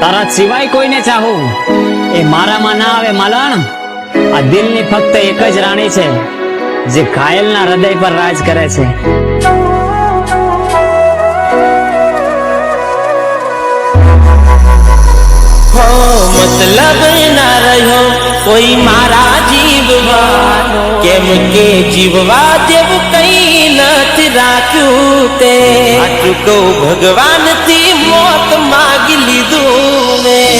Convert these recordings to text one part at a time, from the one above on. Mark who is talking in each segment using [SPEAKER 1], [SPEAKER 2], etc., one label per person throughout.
[SPEAKER 1] તારા સિવાય કોઈને ચાહું એ મારામાં ના આવે માલણ। આ દિલની ફક્ત એક જ રાણી છે જે ઘાયલના હૃદય પર રાજ કરે છે।
[SPEAKER 2] मतलब ना रहो कोई मारा जीववानो केम के जीववा जेव कई नथ राख्यू ते आटको भगवान थी मौत मांग लीधू मैं।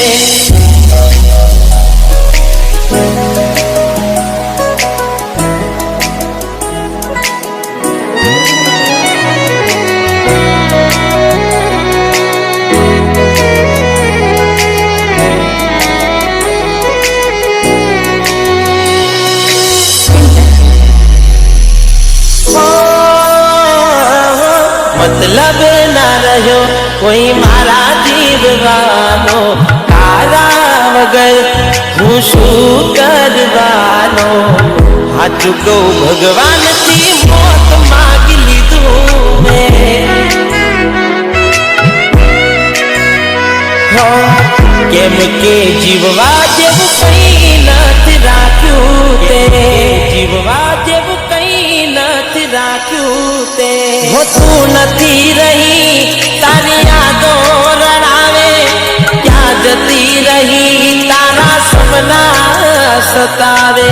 [SPEAKER 2] मतलब ना रहो कोई मारा जीववानो तारा वगर हूँ शू करवानो आटको भगवान थी मौत मांग लीधू मैं। केम के जीववा जेव कई नथ राख्यू ते जीववा जेव कई नथ राख्यू ते वो तू नथी रही तारी यादों रड़ावे क्या जती रही तारा सपना सतावे।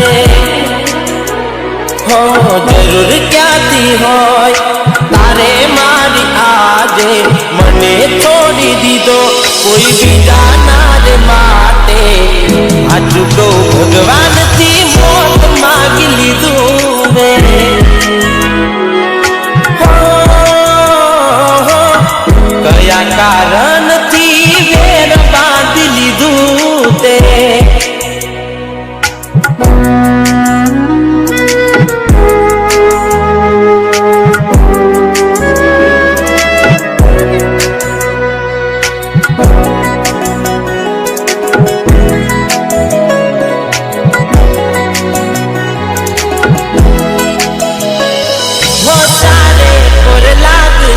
[SPEAKER 2] हो जरूर क्या थी हो तारे मारी आजे मने छोड़ी दीदो कोई बीजा नार माटे आटको भगवान थी मौत मांग लीधू मैं। कया कारण थी वेर बांध लीधू ते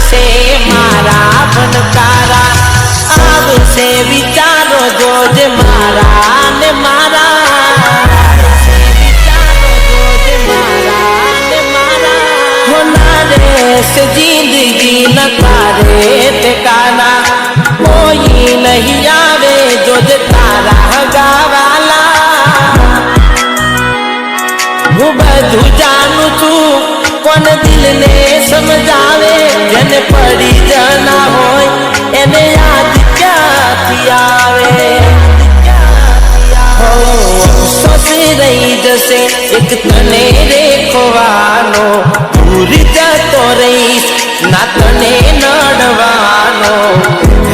[SPEAKER 2] से मारा बनकारा अब से विचारो जोज मारा ने मारा से विचारो जोज मारा ने मारा होना से जिंदगी न तारे ठिकाना कोई नहीं आवे जोज तारा गावाला। હું બધું જાણું છું કોણ દિલને સમજાવે જેને પડી જના હોય એને યાદ ક્યાંથી આવે। અફસોસ રહી જશે એક તને રેખવાનો દૂર જતો રહીશ ના તને નડવાનો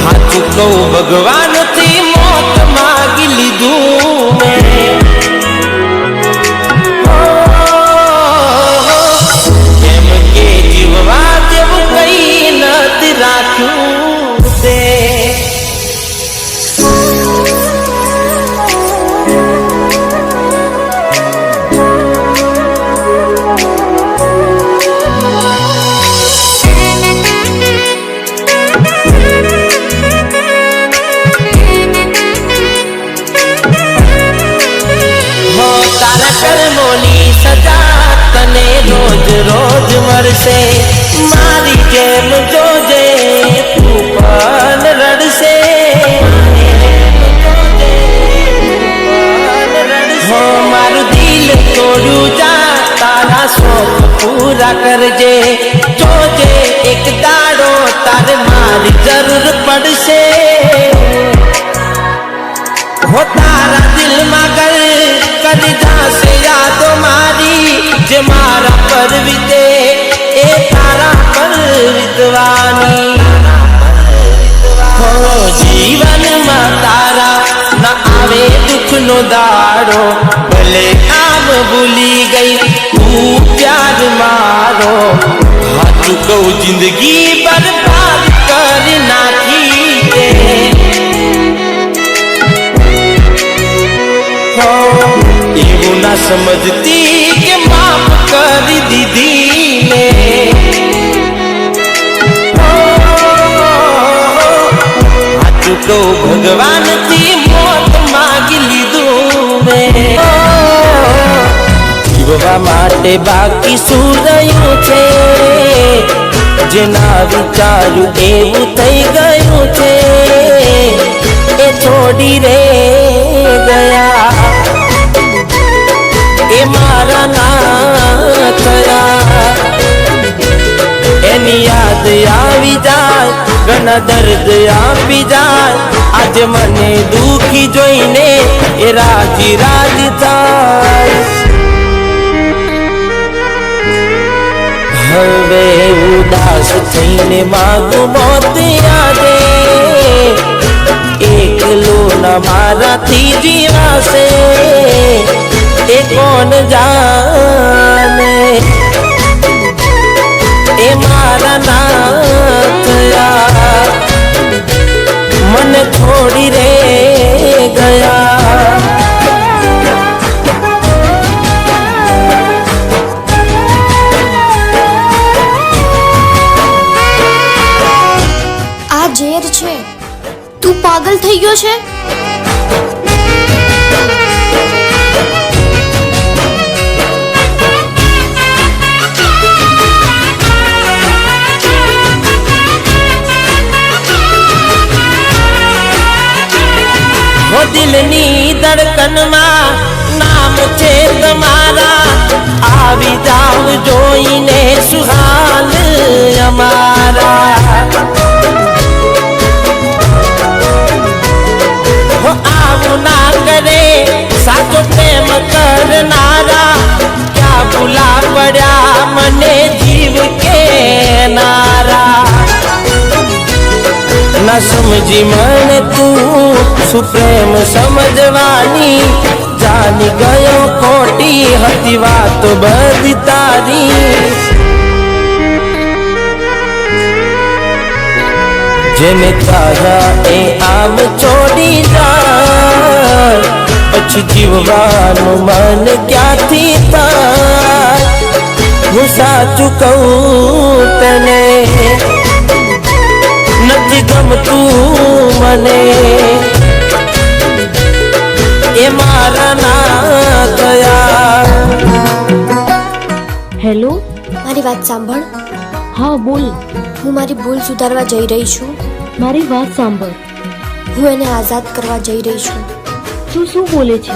[SPEAKER 2] હાચું કહું ભગવાનથી મોત માગી લીધું મેં। सजा तने रोज रोज मरसे मारी जेम जोजे तू पण रड़से हो मारू दिल तोड़ू जा तारा शौक पूरा करजे जोजे एक दाड़ो तारे मारी जरूर पड़से। हो तारा दिल मगर कर जासे यादो मारी जे मारा पर विते ए तारा पर विद्वानी। हो जीवन में तारा न आवे दुख नो दाड़ो भले आम भूली गई तू प्यार मारो हाथू को जिंदगी बर्बाद कर नाखी दे। એવું ના સમજતી કે માફ કરી દીધી ને ચૂકવ ભગવાનથી મોત માગી લીધું મેં જીવવા માટે બાકી શું રહ્યું છે જેના વિચાર્યું એવું થઈ ગયું છે એ છોડી રે ગયા એ મારા ના થયા એની યાદ આવી જાય ઘણા દર્દ આપી જાય આજે મને દુખી જોઈને એ રાજી રાજી થાય હવે ઉદાસ થઈને માગું મોત યાદે એકલો ના મારાથી જીવાશે એ કોણ જાણે એ મારા ના થયા મને છોડી રે ગયા
[SPEAKER 3] આ ઝેર છે તું પાગલ થઈ ગયો છે
[SPEAKER 2] દિલની ધડકનમાં નામ છે તમારા આવી જાવ જોઈને સુહાલ અમારા આવું ના કરે સાચો પ્રેમ કરનારા ક્યાં ભૂલા પડ્યા મને જીવ કે નારા ના સમજી મને તું સુપ્રેમ સમજવાની જાની ગયો ખોટી હતી વાતો બધી તારી જેને તારા એ આમ છોડી જાય પછી જીવવાનું મન ક્યાંથી થાય હું સાચું કહું તને નથી ગમતું મને એ મારા ના ગયા
[SPEAKER 4] હેલો
[SPEAKER 3] મારી વાત સાંભળ
[SPEAKER 4] હા બોલ
[SPEAKER 3] હું મારી ભૂલ સુધારવા જઈ રહી છું
[SPEAKER 4] મારી વાત સાંભળ
[SPEAKER 3] હું એને આઝાદ કરવા જઈ રહી છું
[SPEAKER 4] તું શું બોલે છે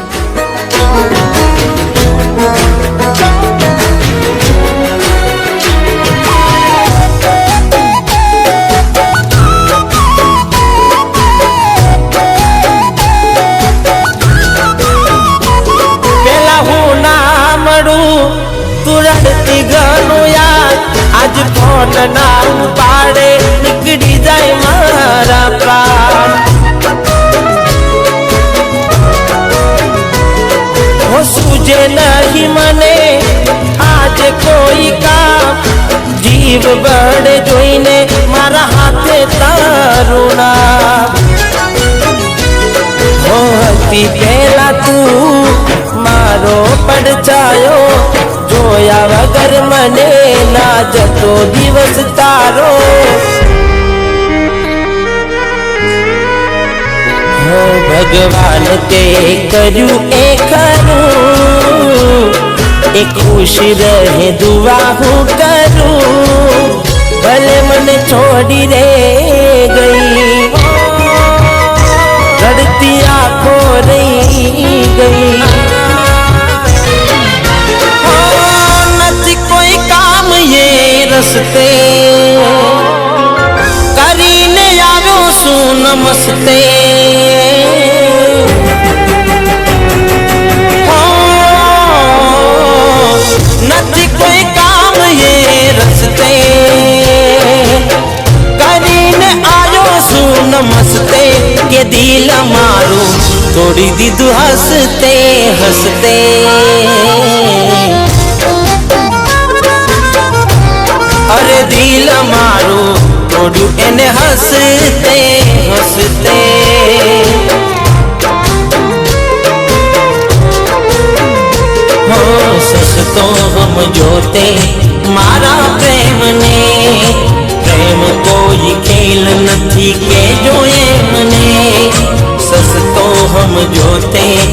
[SPEAKER 2] રડતી ઘણું યાદ આજ ફોન ના ઉપાડે નીકળી જાય મારા પ્રાણ હો સૂજે નહીં મને આજે કોઈ કામ જીવ બળે જોઈને મારા હાથે તારું નામ હો હતી પહેલા તું મારો પડછાયો જોયા વગર મને ના જતો દિવસ તારો હો ભગવાન તે કર્યું એ ખરું એ ખુશ રહે દુઆ હું કરું ભલે મને છોડી રે ગઈ રડતી આંખો રહી ગઈ રસ્તે કરીને આવ્યો શું નમસ્તે નથી કોઈ કામ એ રસ્તે કરીને આવ્યો શું નમસ્તે કે દિલ મારું તોડી દીધું હસતે હસતે અરે દિલ મારું તોડ્યું એને હસતે હસતે હો સસતો હમ જોતે મારા પ્રેમને પ્રેમ કોઈ ખેલ નથી કે જોએ મને તે